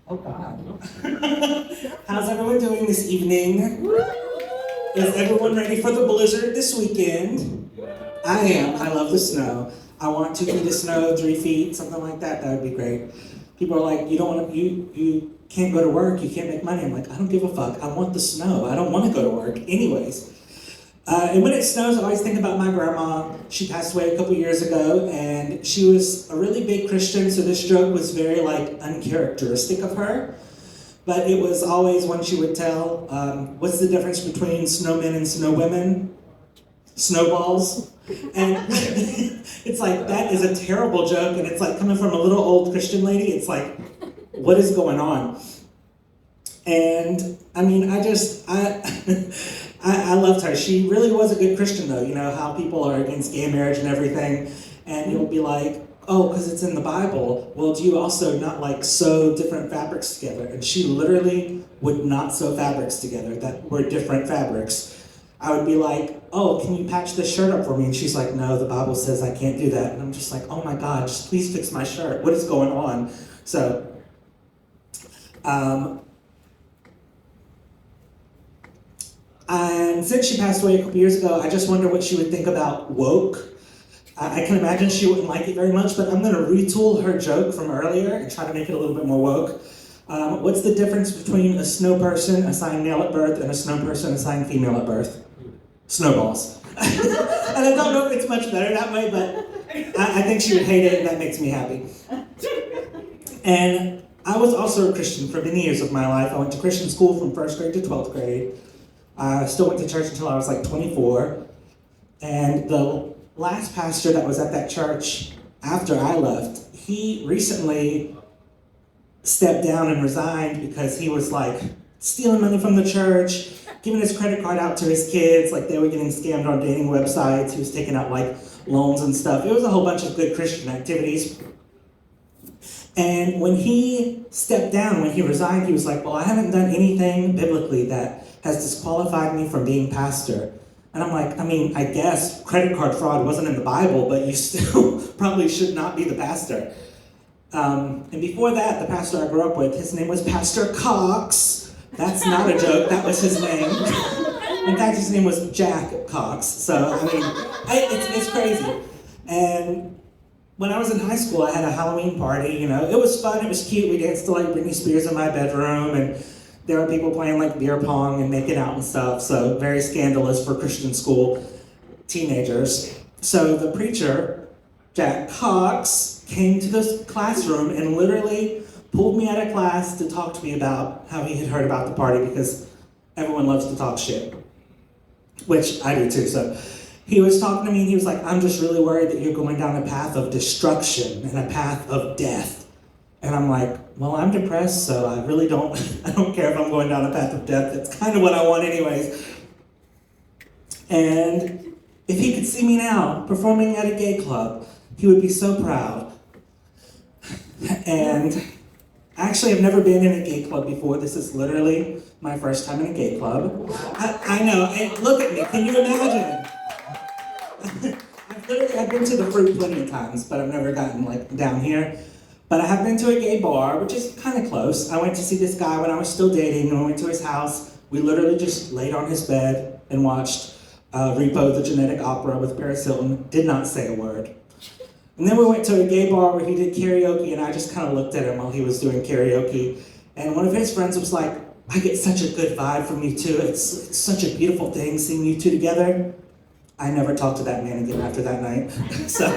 Oh God. How's everyone doing this evening? Is everyone ready for the blizzard this weekend? I am. I love the snow. I want 2 feet of snow, 3 feet, something like that. That would be great. People are like, you don't want to, you can't go to work, you can't make money. I'm like, I don't give a fuck. I want the snow. I don't want to go to work anyways. And when it snows, I always think about my grandma. She passed away a couple years ago, and she was a really big Christian, so this joke was very like uncharacteristic of her. But it was always one she would tell. What's the difference between snowmen and snowwomen? Snowballs. And it's like, that is a terrible joke, and it's like coming from a little old Christian lady, it's like, what is going on? And I mean, I loved her. She really was a good Christian, though. You know how people are against gay marriage and everything, and you'll be like, oh, because it's in the Bible. Well, do you also not like sew different fabrics together? And she literally would not sew fabrics together that were different fabrics. I would be like, oh, can you patch this shirt up for me? And she's like, no, the Bible says I can't do that. And I'm just like, oh my God, just please fix my shirt. What is going on? So, and since she passed away a couple years ago, I just wonder what she would think about woke. I can imagine she wouldn't like it very much, but I'm going to retool her joke from earlier and try to make it a little bit more woke. What's the difference between a snow person assigned male at birth and a snow person assigned female at birth? Snowballs. And I don't know if it's much better that way, but I think she would hate it, and that makes me happy. And I was also a Christian for many years of my life. I went to Christian school from 1st grade to 12th grade. I still went to church until I was like 24. And the last pastor that was at that church after I left, he recently stepped down and resigned because he was like stealing money from the church, giving his credit card out to his kids, like they were getting scammed on dating websites. He was taking out like loans and stuff. It was a whole bunch of good Christian activities. And when he stepped down, when he resigned, he was like, well, I haven't done anything biblically that has disqualified me from being pastor. And I'm like, I mean, I guess credit card fraud wasn't in the Bible, but you still probably should not be the pastor. And before that, the pastor I grew up with, his name was Pastor Cox. That's not a joke, that was his name. In fact, his name was Jack Cox. So, I mean, it's crazy. And when I was in high school, I had a Halloween party, you know. It was fun, it was cute. We danced to like Britney Spears in my bedroom, and there were people playing like beer pong and making out and stuff. So very scandalous for Christian school teenagers. So the preacher, Jack Cox, came to this classroom and literally pulled me out of class to talk to me about how he had heard about the party, because everyone loves to talk shit, which I do too. So he was talking to me and he was like, I'm just really worried that you're going down a path of destruction and a path of death. And I'm like, well, I'm depressed, so I really don't, I don't care if I'm going down a path of death. That's kind of what I want anyways. And if he could see me now performing at a gay club, he would be so proud. And actually, I've never been in a gay club before. This is literally my first time in a gay club. I know, and look at me, can you imagine? I've been to the fruit plenty of times, but I've never gotten like down here. But I have been to a gay bar, which is kind of close. I went to see this guy when I was still dating, and I went to his house. We literally just laid on his bed and watched Repo, the Genetic Opera with Paris Hilton. Did not say a word. And then we went to a gay bar where he did karaoke, and I just kind of looked at him while he was doing karaoke. And one of his friends was like, I get such a good vibe from you two. It's such a beautiful thing seeing you two together. I never talked to that man again after that night. So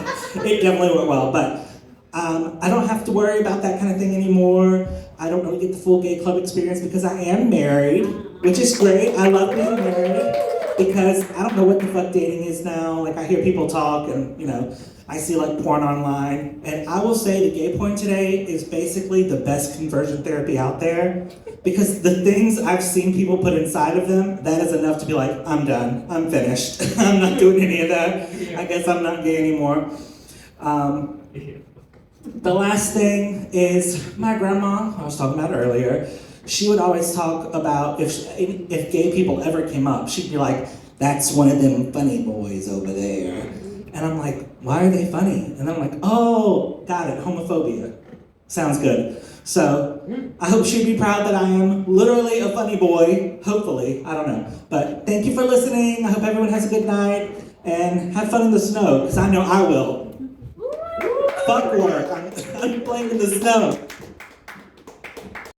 it definitely went well. But I don't have to worry about that kind of thing anymore. I don't really get the full gay club experience because I am married, which is great. I love being married because I don't know what the fuck dating is now. Like, I hear people talk and, you know, I see like porn online. And I will say the gay porn today is basically the best conversion therapy out there, because the things I've seen people put inside of them, that is enough to be like, I'm done, I'm finished. I'm not doing any of that. I guess I'm not gay anymore. The last thing is my grandma, I was talking about earlier. She would always talk about if gay people ever came up, she'd be like, that's one of them funny boys over there. And I'm like, why are they funny? And I'm like, oh, got it, homophobia. Sounds good. So I hope she'd be proud that I am literally a funny boy. Hopefully, I don't know. But thank you for listening. I hope everyone has a good night and have fun in the snow, because I know I will. Fuck work. I'm playing in the snow.